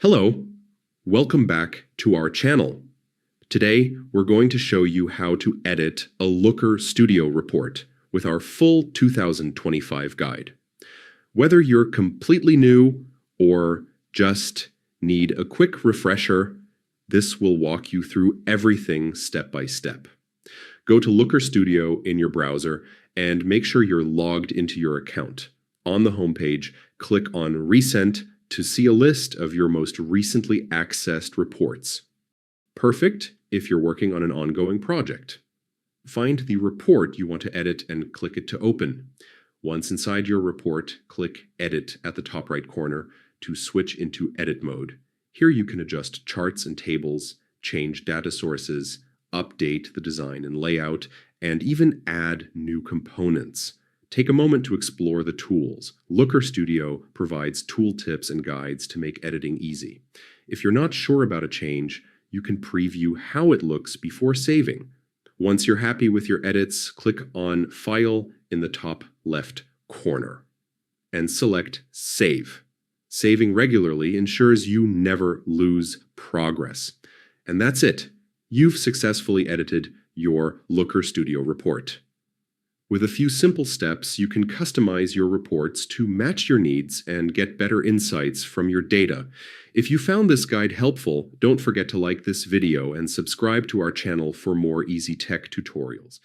Hello, welcome back to our channel. Today, we're going to show you how to edit a Looker Studio report with our full 2025 guide. Whether you're completely new or just need a quick refresher, this will walk you through everything step by step. Go to Looker Studio in your browser and make sure you're logged into your account. On the homepage, click on Recent to see a list of your most recently accessed reports. Perfect if you're working on an ongoing project. Find the report you want to edit and click it to open. Once inside your report, click Edit at the top right corner to switch into edit mode. Here you can adjust charts and tables, change data sources, update the design and layout, and even add new components. Take a moment to explore the tools. Looker Studio provides tooltips and guides to make editing easy. If you're not sure about a change, you can preview how it looks before saving. Once you're happy with your edits, click on File in the top left corner and select Save. Saving regularly ensures you never lose progress. And that's it. You've successfully edited your Looker Studio report. With a few simple steps, you can customize your reports to match your needs and get better insights from your data. If you found this guide helpful, don't forget to like this video and subscribe to our channel for more easy tech tutorials.